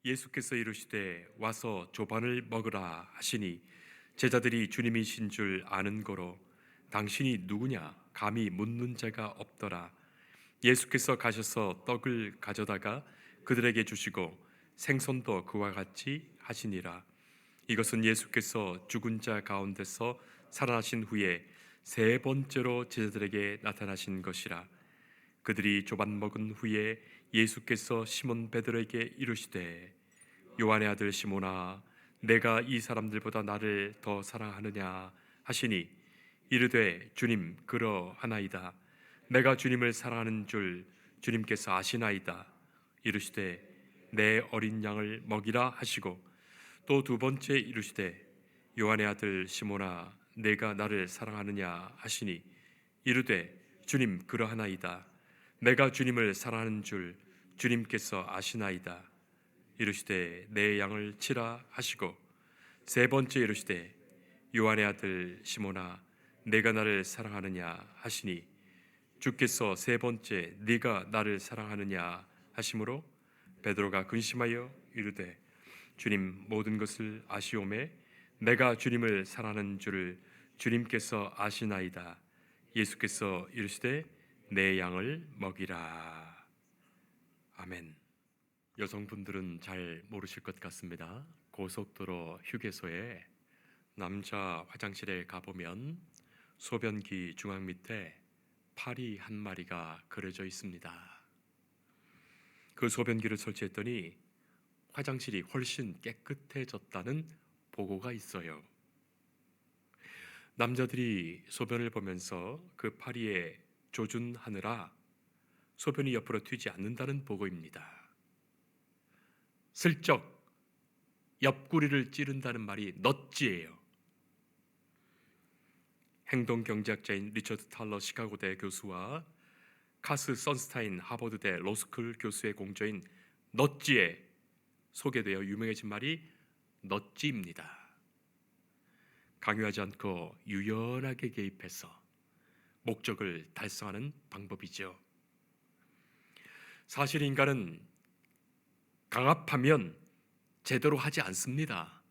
예수께서 이르시되 와서 조반을 먹으라 하시니 제자들이 주님이신 줄 아는 거로 당신이 누구냐 감히 묻는 자가 없더라. 예수께서 가셔서 떡을 가져다가 그들에게 주시고 생선도 그와 같이 하시니라. 이것은 예수께서 죽은 자 가운데서 살아나신 후에 세 번째로 제자들에게 나타나신 것이라. 그들이 조반 먹은 후에 예수께서 시몬 베드로에게 이르시되 요한의 아들 시몬아 내가 이 사람들보다 나를 더 사랑하느냐 하시니 이르되 주님 그러하나이다. 내가 주님을 사랑하는 줄 주님께서 아시나이다. 이르시되 내 어린 양을 먹이라 하시고 또 두 번째 이르시되 요한의 아들 시몬아 내가 나를 사랑하느냐 하시니 이르되 주님 그러하나이다. 내가 주님을 사랑하는 줄 주님께서 아시나이다. 이르시되 내 양을 치라 하시고 세 번째 이르시되 요한의 아들 시몬아 내가 나를 사랑하느냐 하시니 주께서 세 번째 네가 나를 사랑하느냐 하심으로 베드로가 근심하여 이르되 주님 모든 것을 아시오매 내가 주님을 사랑하는 줄을 주님께서 아시나이다. 예수께서 이르시되 내 양을 먹이라. 아멘. 여성분들은 잘 모르실 것 같습니다. 고속도로 휴게소에 남자 화장실에 가보면 소변기 중앙 밑에 파리 한 마리가 그려져 있습니다. 그 소변기를 설치했더니 화장실이 훨씬 깨끗해졌다는 보고가 있어요. 남자들이 소변을 보면서 그 파리에 조준하느라 소변이 옆으로 튀지 않는다는 보고입니다. 슬쩍 옆구리를 찌른다는 말이 넛지예요. 행동경제학자인 리처드 탈러 시카고대 교수와 카스 선스타인 하버드대 로스쿨 교수의 공저인 넛지에 소개되어 유명해진 말이 넛지입니다. 강요하지 않고 유연하게 개입해서 목적을 달성하는 방법이죠. 사실 인간은 강압하면 제대로 하지 않습니다.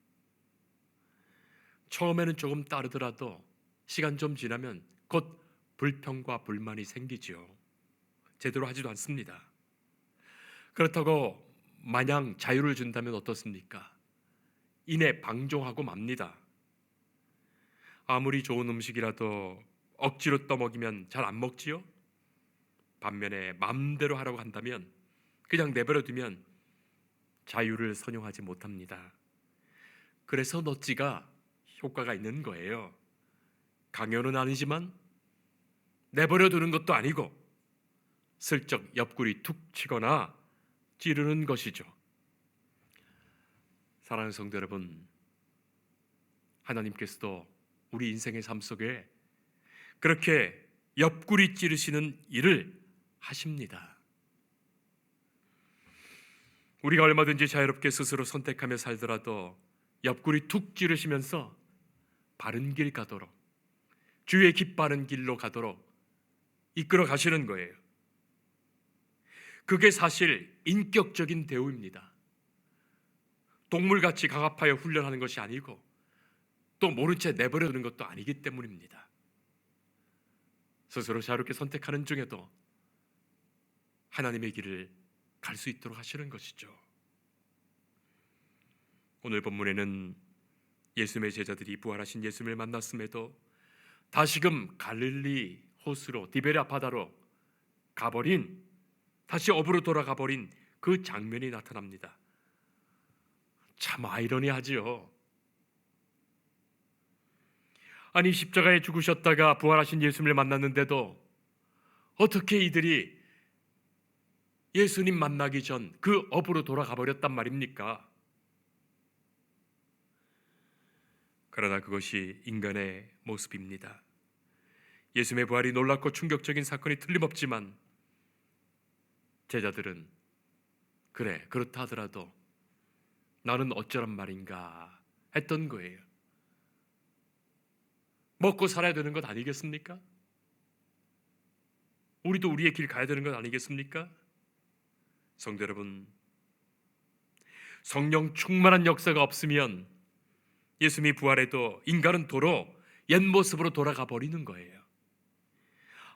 처음에는 조금 따르더라도 시간 좀 지나면 곧 불평과 불만이 생기죠. 제대로 하지도 않습니다. 그렇다고 마냥 자유를 준다면 어떻습니까? 이내 방종하고 맙니다. 아무리 좋은 음식이라도 억지로 떠먹이면 잘 안 먹지요? 반면에 마음대로 하라고 한다면 그냥 내버려 두면 자유를 선용하지 못합니다. 그래서 넛지가 효과가 있는 거예요. 강요는 아니지만 내버려 두는 것도 아니고 슬쩍 옆구리 툭 치거나 찌르는 것이죠. 사랑하는 성도 여러분, 하나님께서도 우리 인생의 삶 속에 그렇게 옆구리 찌르시는 일을 하십니다. 우리가 얼마든지 자유롭게 스스로 선택하며 살더라도 옆구리 툭 찌르시면서 바른 길 가도록, 주의 기뻐하는 길로 가도록 이끌어 가시는 거예요. 그게 사실 인격적인 대우입니다. 동물같이 강압하여 훈련하는 것이 아니고 또 모른 채 내버려 두는 것도 아니기 때문입니다. 스스로 자유롭게 선택하는 중에도 하나님의 길을 갈 수 있도록 하시는 것이죠. 오늘 본문에는 예수님의 제자들이 부활하신 예수님을 만났음에도 다시금 갈릴리 호수로 디베랴 바다로 가버린, 다시 업으로 돌아가 버린 그 장면이 나타납니다. 참 아이러니하지요. 아니 십자가에 죽으셨다가 부활하신 예수님을 만났는데도 어떻게 이들이 예수님 만나기 전 그 업으로 돌아가 버렸단 말입니까? 그러나 그것이 인간의 모습입니다. 예수님의 부활이 놀랍고 충격적인 사건이 틀림없지만 제자들은 그래 그렇다 하더라도 나는 어쩌란 말인가 했던 거예요. 먹고 살아야 되는 것 아니겠습니까? 우리도 우리의 길 가야 되는 것 아니겠습니까? 성도 여러분, 성령 충만한 역사가 없으면 예수님이 부활해도 인간은 도로 옛 모습으로 돌아가 버리는 거예요.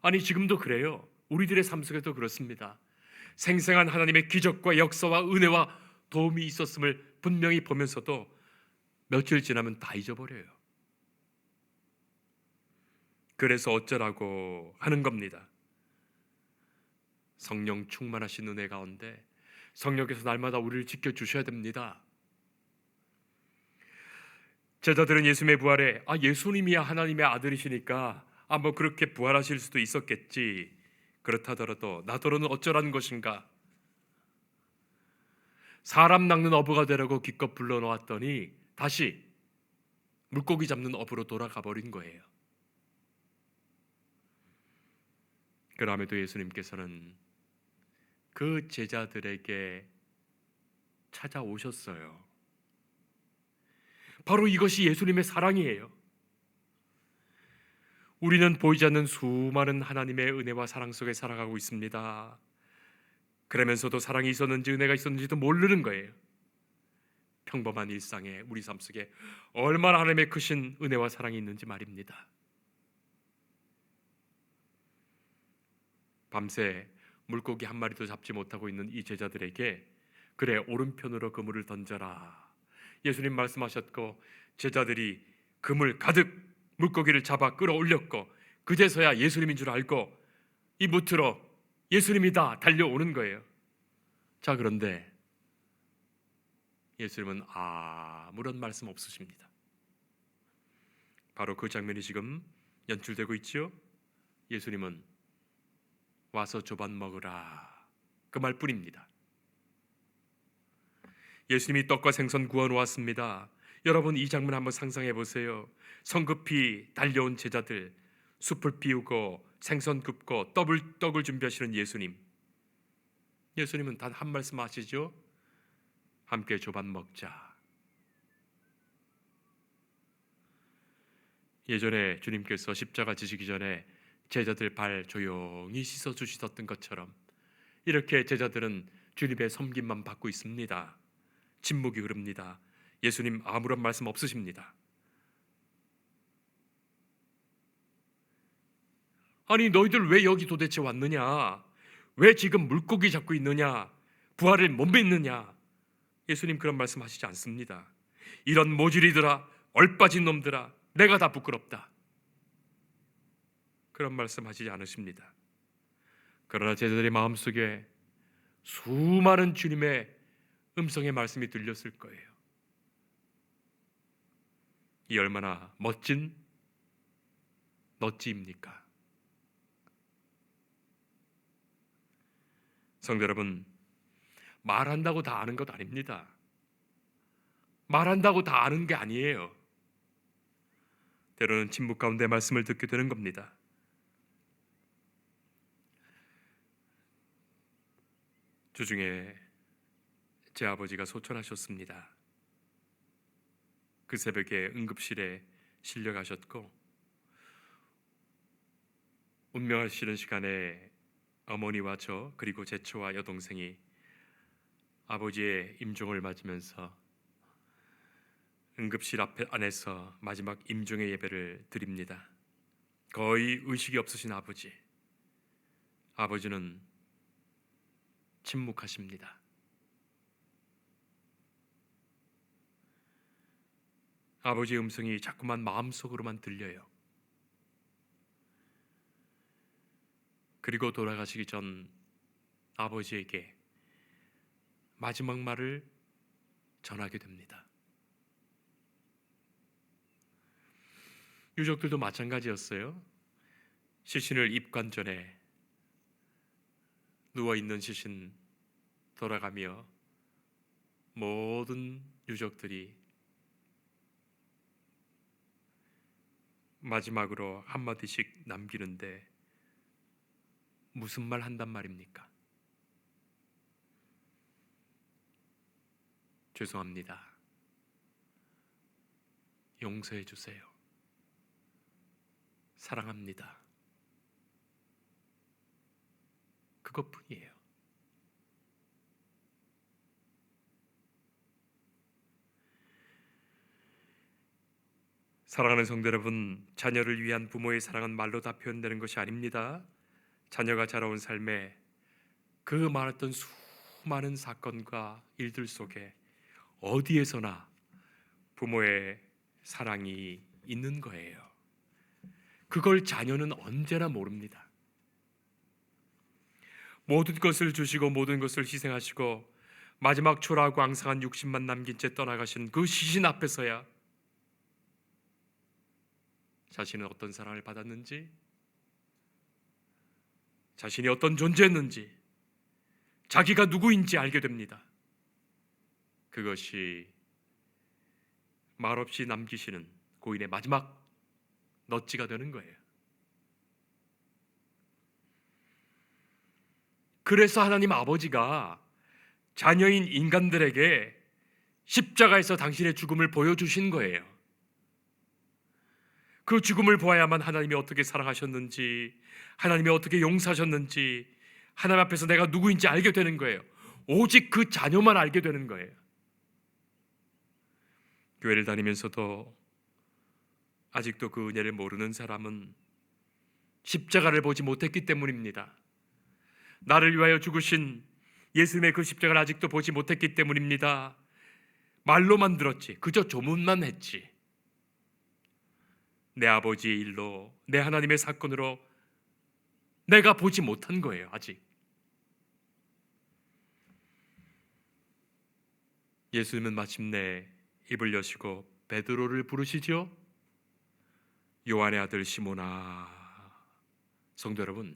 아니, 지금도 그래요. 우리들의 삶 속에도 그렇습니다. 생생한 하나님의 기적과 역사와 은혜와 도움이 있었음을 분명히 보면서도 며칠 지나면 다 잊어버려요. 그래서 어쩌라고 하는 겁니다. 성령 충만하신 은혜 가운데 성령께서 날마다 우리를 지켜주셔야 됩니다. 제자들은 예수님의 부활에 예수님이야 하나님의 아들이시니까 뭐 그렇게 부활하실 수도 있었겠지, 그렇다더라도 나더러는 어쩌라는 것인가, 사람 낚는 어부가 되라고 기껏 불러놓았더니 다시 물고기 잡는 어부로 돌아가 버린 거예요. 그럼에도 예수님께서는 그 제자들에게 찾아오셨어요. 바로 이것이 예수님의 사랑이에요. 우리는 보이지 않는 수많은 하나님의 은혜와 사랑 속에 살아가고 있습니다. 그러면서도 사랑이 있었는지 은혜가 있었는지도 모르는 거예요. 평범한 일상에 우리 삶 속에 얼마나 하나님의 크신 은혜와 사랑이 있는지 말입니다. 밤새 물고기 한 마리도 잡지 못하고 있는 이 제자들에게 그래, 오른편으로 그물을 던져라, 예수님 말씀하셨고, 제자들이 그물 가득 물고기를 잡아 끌어올렸고, 그제서야 예수님인 줄 알고 이 무트로 예수님이다 달려오는 거예요. 자, 그런데 예수님은 아무런 말씀 없으십니다. 바로 그 장면이 지금 연출되고 있죠. 예수님은 와서 조반 먹으라, 그 말뿐입니다. 예수님이 떡과 생선 구워 놓았습니다. 여러분, 이 장면 한번 상상해 보세요. 성급히 달려온 제자들, 숲을 비우고 생선 굽고 떡을 준비하시는 예수님. 예수님은 단 한 말씀 하시죠. 함께 조반 먹자. 예전에 주님께서 십자가 지시기 전에 제자들 발 조용히 씻어 주시던 것처럼 이렇게 제자들은 주님의 섬김만 받고 있습니다. 침묵이 흐릅니다. 예수님 아무런 말씀 없으십니다. 아니, 너희들 왜 여기 도대체 왔느냐? 왜 지금 물고기 잡고 있느냐? 부활을 못 믿느냐? 예수님 그런 말씀 하시지 않습니다. 이런 모질이들아, 얼빠진 놈들아, 내가 다 부끄럽다, 그런 말씀 하시지 않으십니다. 그러나 제자들의 마음속에 수많은 주님의 음성의 말씀이 들렸을 거예요. 이 얼마나 멋진 너찌입니까? 성도 여러분, 말한다고 다 아는 것 아닙니다. 말한다고 다 아는 게 아니에요. 때로는 침묵 가운데 말씀을 듣게 되는 겁니다. 주중에 제 아버지가 소천하셨습니다. 그 새벽에 응급실에 실려가셨고, 운명하시는 시간에 어머니와 저 그리고 제 처와 여동생이 아버지의 임종을 맞으면서 응급실 안에서 마지막 임종의 예배를 드립니다. 거의 의식이 없으신 아버지는 침묵하십니다. 아버지의 음성이 자꾸만 마음속으로만 들려요. 그리고 돌아가시기 전 아버지에게 마지막 말을 전하게 됩니다. 유족들도 마찬가지였어요. 시신을 입관 전에 누워있는 시신 돌아가며 모든 유족들이 마지막으로 한마디씩 남기는데 무슨 말 한단 말입니까? 죄송합니다. 용서해 주세요. 사랑합니다. 그것뿐이에요. 사랑하는 성도 여러분, 자녀를 위한 부모의 사랑은 말로 다 표현되는 것이 아닙니다. 자녀가 자라온 삶에 그 많았던 수많은 사건과 일들 속에 어디에서나 부모의 사랑이 있는 거예요. 그걸 자녀는 언제나 모릅니다. 모든 것을 주시고 모든 것을 희생하시고 마지막 초라하고 앙상한 육신만 남긴 채 떠나가신 그 시신 앞에서야 자신은 어떤 사랑을 받았는지, 자신이 어떤 존재였는지, 자기가 누구인지 알게 됩니다. 그것이 말없이 남기시는 고인의 마지막 넛지가 되는 거예요. 그래서 하나님 아버지가 자녀인 인간들에게 십자가에서 당신의 죽음을 보여주신 거예요. 그 죽음을 보아야만 하나님이 어떻게 사랑하셨는지, 하나님이 어떻게 용서하셨는지, 하나님 앞에서 내가 누구인지 알게 되는 거예요. 오직 그 자녀만 알게 되는 거예요. 교회를 다니면서도 아직도 그 은혜를 모르는 사람은 십자가를 보지 못했기 때문입니다. 나를 위하여 죽으신 예수님의 그 십자가를 아직도 보지 못했기 때문입니다. 말로만 들었지, 그저 조문만 했지. 내 아버지의 일로, 내 하나님의 사건으로 내가 보지 못한 거예요. 아직. 예수님은 마침내 입을 여시고 베드로를 부르시죠. 요한의 아들 시몬아. 성도 여러분,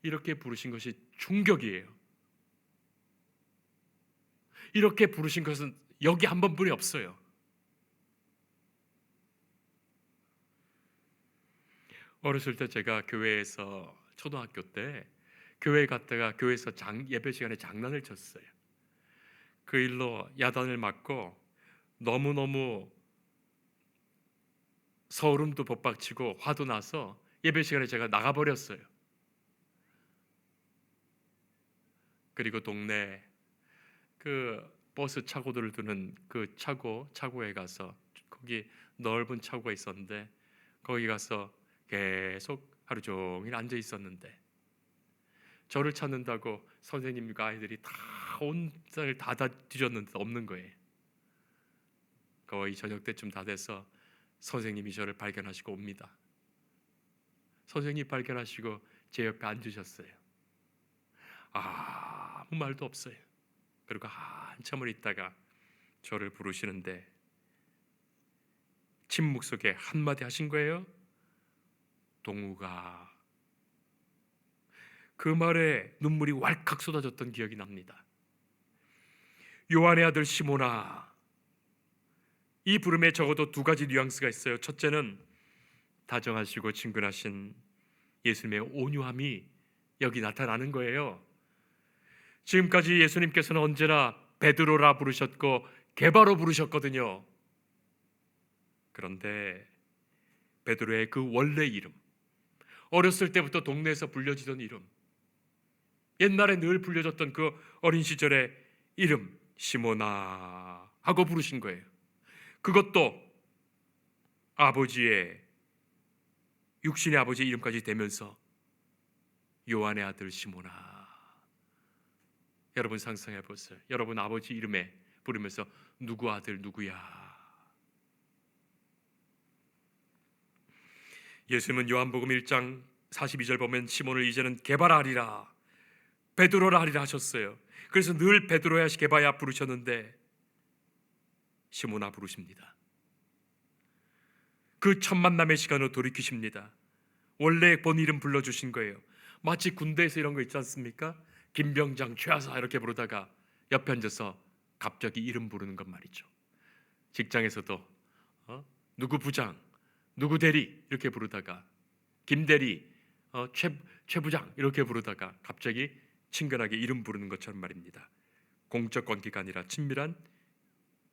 이렇게 부르신 것이 충격이에요. 이렇게 부르신 것은 여기 한 번뿐이 없어요. 어렸을 때 제가 교회에서 초등학교 때 교회 갔다가 교회에서 예배 시간에 장난을 쳤어요. 그 일로 야단을 맞고 너무너무 서울음도 법박치고 화도 나서 예배 시간에 제가 나가버렸어요. 그리고 동네 그 버스 차고들을 두는 그 차고에 가서, 거기 넓은 차고가 있었는데 거기 가서 계속 하루 종일 앉아 있었는데, 저를 찾는다고 선생님과 아이들이 다 온 땅을 다 뒤졌는데 없는 거예요. 거의 저녁 때쯤 다 돼서 선생님이 저를 발견하시고 옵니다. 선생님 발견하시고 제 옆에 앉으셨어요. 아무 말도 없어요. 그리고 한참을 있다가 저를 부르시는데 침묵 속에 한마디 하신 거예요. 동우가. 그 말에 눈물이 왈칵 쏟아졌던 기억이 납니다. 요한의 아들 시몬아. 이 부름에 적어도 두 가지 뉘앙스가 있어요. 첫째는 다정하시고 친근하신 예수님의 온유함이 여기 나타나는 거예요. 지금까지 예수님께서는 언제나 베드로라 부르셨고 게바로 부르셨거든요. 그런데 베드로의 그 원래 이름, 어렸을 때부터 동네에서 불려지던 이름, 옛날에 늘 불려졌던 그 어린 시절의 이름, 시몬아 하고 부르신 거예요. 그것도 아버지의, 육신의 아버지의 이름까지 되면서 요한의 아들 시몬아. 여러분 상상해 보세요. 여러분 아버지 이름에 부르면서 누구 아들 누구야. 예수님은 요한복음 1장 42절 보면 시몬을 이제는 게바라 하리라, 베드로라 하리라 하셨어요. 그래서 늘 베드로야 게바야 부르셨는데 시몬아 부르십니다. 그 첫 만남의 시간으로 돌이키십니다. 원래 본 이름 불러주신 거예요. 마치 군대에서 이런 거 있지 않습니까? 김병장, 최하사 이렇게 부르다가 옆에 앉아서 갑자기 이름 부르는 것 말이죠. 직장에서도 누구 부장, 누구 대리 이렇게 부르다가 김대리, 최 부장 이렇게 부르다가 갑자기 친근하게 이름 부르는 것처럼 말입니다. 공적 관계가 아니라 친밀한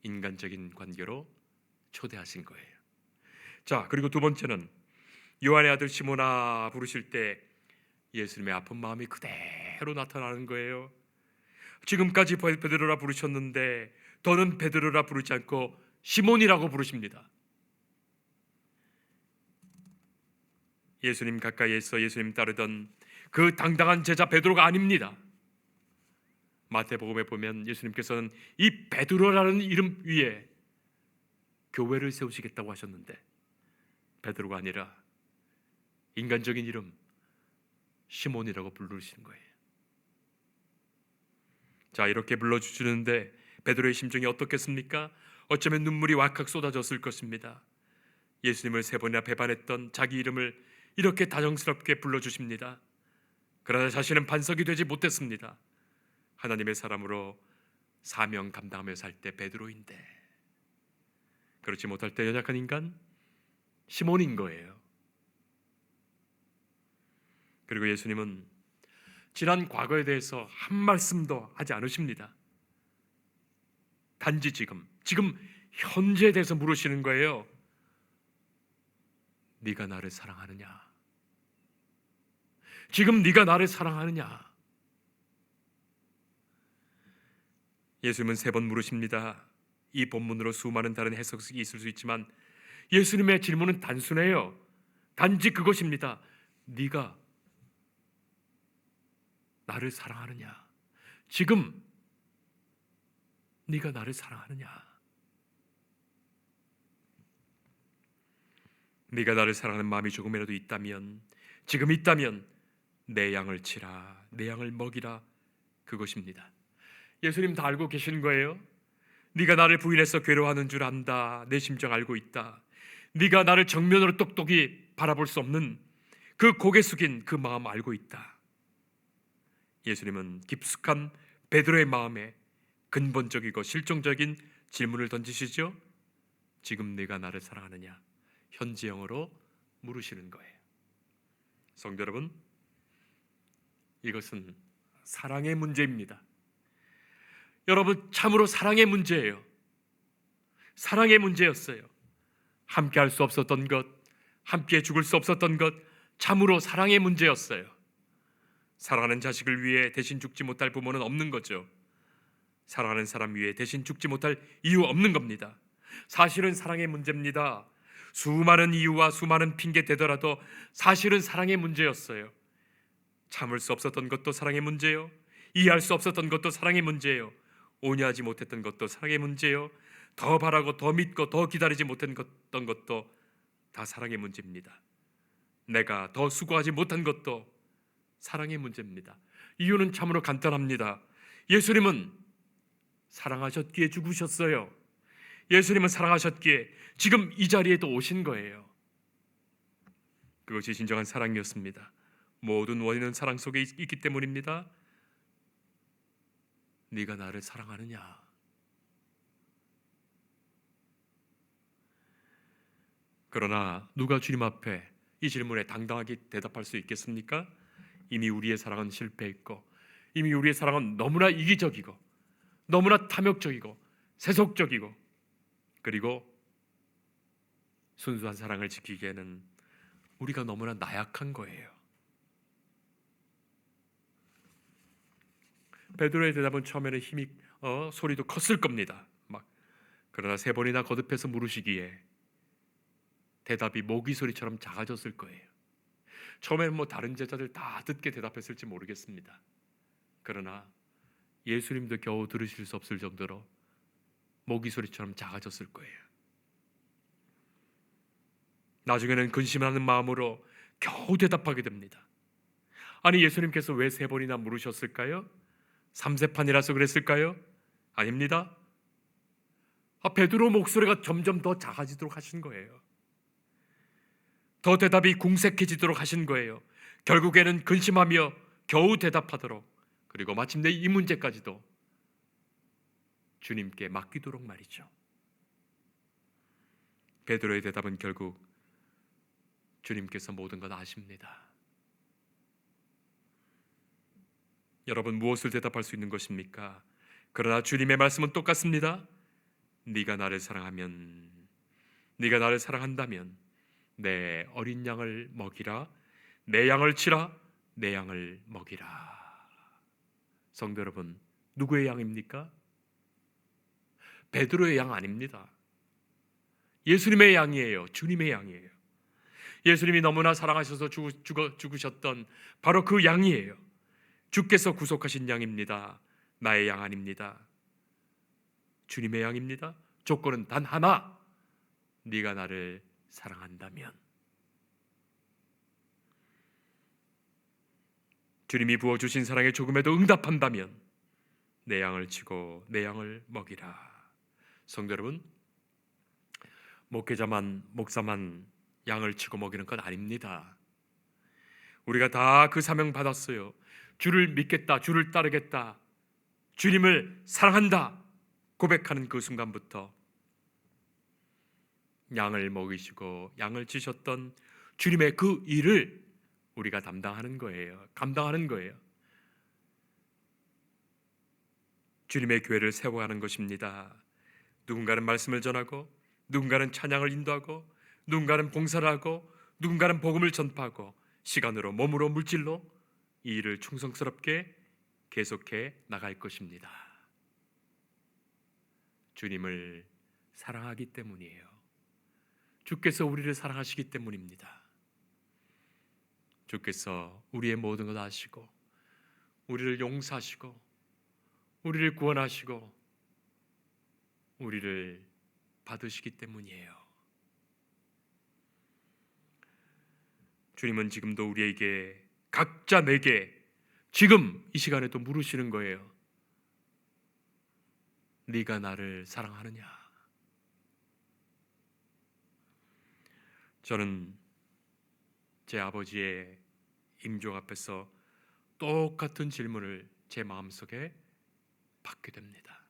인간적인 관계로 초대하신 거예요. 자, 그리고 두 번째는 요한의 아들 시몬아 부르실 때 예수님의 아픈 마음이 그대로 나타나는 거예요. 지금까지 베드로라 부르셨는데 더는 베드로라 부르지 않고 시몬이라고 부르십니다. 예수님 가까이에서 예수님 따르던 그 당당한 제자 베드로가 아닙니다. 마태복음에 보면 예수님께서는 이 베드로라는 이름 위에 교회를 세우시겠다고 하셨는데 베드로가 아니라 인간적인 이름 시몬이라고 부르시는 거예요. 자, 이렇게 불러주시는데 베드로의 심정이 어떻겠습니까? 어쩌면 눈물이 왁칵 쏟아졌을 것입니다. 예수님을 3번이나 배반했던 자기 이름을 이렇게 다정스럽게 불러주십니다. 그러나 자신은 반석이 되지 못했습니다. 하나님의 사람으로 사명 감당하며 살 때 베드로인데 그렇지 못할 때 연약한 인간 시몬인 거예요. 그리고 예수님은 지난 과거에 대해서 한 말씀도 하지 않으십니다. 단지 지금 현재에 대해서 물으시는 거예요. 네가 나를 사랑하느냐? 지금 네가 나를 사랑하느냐? 예수님은 3번 물으십니다. 이 본문으로 수많은 다른 해석이 있을 수 있지만 예수님의 질문은 단순해요. 단지 그것입니다. 네가 나를 사랑하느냐? 지금 네가 나를 사랑하느냐? 네가 나를 사랑하는 마음이 조금이라도 있다면, 지금 있다면 내 양을 치라, 내 양을 먹이라, 그것입니다. 예수님 다 알고 계시는 거예요. 네가 나를 부인해서 괴로워하는 줄 안다. 내 심정 알고 있다. 네가 나를 정면으로 똑똑히 바라볼 수 없는 그 고개 숙인 그 마음 알고 있다. 예수님은 깊숙한 베드로의 마음에 근본적이고 실종적인 질문을 던지시죠. 지금 네가 나를 사랑하느냐? 현지형으로 물으시는 거예요. 성도 여러분, 이것은 사랑의 문제입니다. 여러분, 참으로 사랑의 문제예요. 사랑의 문제였어요. 함께 할 수 없었던 것, 함께 죽을 수 없었던 것, 참으로 사랑의 문제였어요. 사랑하는 자식을 위해 대신 죽지 못할 부모는 없는 거죠. 사랑하는 사람 위해 대신 죽지 못할 이유 없는 겁니다. 사실은 사랑의 문제입니다. 수많은 이유와 수많은 핑계 대더라도 사실은 사랑의 문제였어요. 참을 수 없었던 것도 사랑의 문제요, 이해할 수 없었던 것도 사랑의 문제요, 온유하지 못했던 것도 사랑의 문제요, 더 바라고 더 믿고 더 기다리지 못했던 것도 다 사랑의 문제입니다. 내가 더 수고하지 못한 것도 사랑의 문제입니다. 이유는 참으로 간단합니다. 예수님은 사랑하셨기에 죽으셨어요. 예수님은 사랑하셨기에 지금 이 자리에도 오신 거예요. 그것이 진정한 사랑이었습니다. 모든 원인은 사랑 속에 있기 때문입니다. 네가 나를 사랑하느냐? 그러나 누가 주님 앞에 이 질문에 당당하게 대답할 수 있겠습니까? 이미 우리의 사랑은 실패했고, 이미 우리의 사랑은 너무나 이기적이고, 너무나 탐욕적이고, 세속적이고, 그리고 순수한 사랑을 지키기에는 우리가 너무나 나약한 거예요. 베드로의 대답은 처음에는 힘이 소리도 컸을 겁니다. 그러나 3번이나 거듭해서 물으시기에 대답이 모기 소리처럼 작아졌을 거예요. 처음에는 다른 제자들 다 듣게 대답했을지 모르겠습니다. 그러나 예수님도 겨우 들으실 수 없을 정도로 모기 소리처럼 작아졌을 거예요. 나중에는 근심하는 마음으로 겨우 대답하게 됩니다. 아니, 예수님께서 왜 3번이나 물으셨을까요? 삼세판이라서 그랬을까요? 아닙니다. 베드로 목소리가 점점 더 작아지도록 하신 거예요. 더 대답이 궁색해지도록 하신 거예요. 결국에는 근심하며 겨우 대답하도록, 그리고 마침내 이 문제까지도 주님께 맡기도록 말이죠. 베드로의 대답은 결국 주님께서 모든 것 아십니다. 여러분, 무엇을 대답할 수 있는 것입니까? 그러나 주님의 말씀은 똑같습니다. 네가 나를 사랑하면, 네가 나를 사랑한다면 내 어린 양을 먹이라, 내 양을 치라, 내 양을 먹이라. 성도 여러분, 누구의 양입니까? 베드로의 양 아닙니다. 예수님의 양이에요. 주님의 양이에요. 예수님이 너무나 사랑하셔서 죽으셨던 바로 그 양이에요. 주께서 구속하신 양입니다. 나의 양 아닙니다. 주님의 양입니다. 조건은 단 하나, 네가 나를 사랑한다면. 주님이 부어주신 사랑에 조금에도 응답한다면 내 양을 치고 내 양을 먹이라. 성도 여러분, 목사만 양을 치고 먹이는 건 아닙니다. 우리가 다 그 사명 받았어요. 주를 믿겠다, 주를 따르겠다, 주님을 사랑한다 고백하는 그 순간부터 양을 먹이시고 양을 치셨던 주님의 그 일을 우리가 감당하는 거예요. 주님의 교회를 세워가는 것입니다. 누군가는 말씀을 전하고, 누군가는 찬양을 인도하고, 누군가는 봉사를 하고, 누군가는 복음을 전파하고, 시간으로, 몸으로, 물질로 이 일을 충성스럽게 계속해 나갈 것입니다. 주님을 사랑하기 때문이에요. 주께서 우리를 사랑하시기 때문입니다. 주께서 우리의 모든 것 아시고, 우리를 용서하시고, 우리를 구원하시고, 우리를 받으시기 때문이에요. 주님은 지금도 우리에게, 각자 내게 지금 이 시간에도 물으시는 거예요. 네가 나를 사랑하느냐? 저는 제 아버지의 임종 앞에서 똑같은 질문을 제 마음속에 받게 됩니다.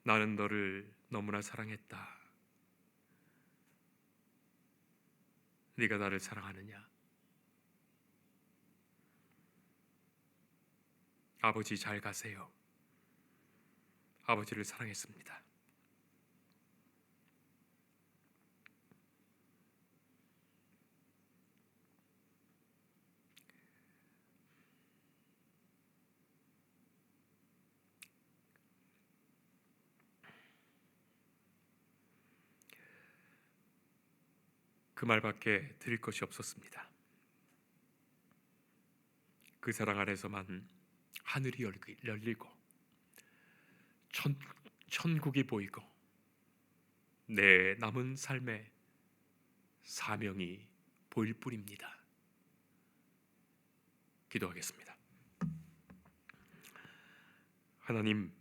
나는 너를 너무나 사랑했다. 네가 나를 사랑하느냐? 아버지 잘 가세요. 아버지를 사랑했습니다. 그 말밖에 드릴 것이 없었습니다. 그 사랑 안에서만 하늘이 열리고 천국이 보이고 내 남은 삶의 사명이 보일 뿐입니다. 기도하겠습니다. 하나님,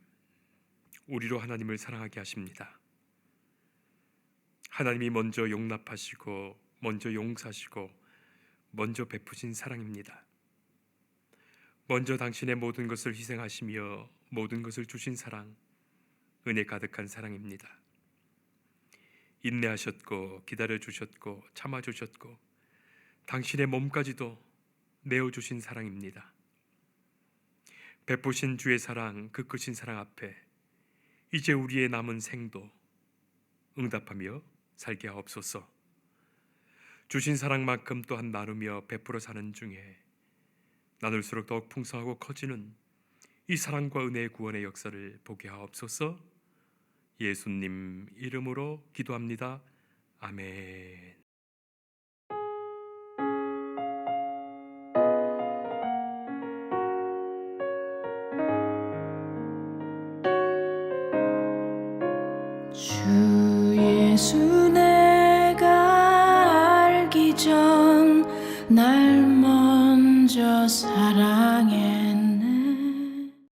우리로 하나님을 사랑하게 하십니다. 하나님이 먼저 용납하시고, 먼저 용서하시고, 먼저 베푸신 사랑입니다. 먼저 당신의 모든 것을 희생하시며 모든 것을 주신 사랑, 은혜 가득한 사랑입니다. 인내하셨고, 기다려주셨고, 참아주셨고, 당신의 몸까지도 내어주신 사랑입니다. 베푸신 주의 사랑, 그 크신 사랑 앞에 이제 우리의 남은 생도 응답하며 살게 하옵소서. 주신 사랑만큼 또한 나누며 베풀어 사는 중에 나눌수록 더욱 풍성하고 커지는 이 사랑과 은혜의 구원의 역사를 보게 하옵소서. 예수님 이름으로 기도합니다. 아멘. 주 예수 내가 알기 전 날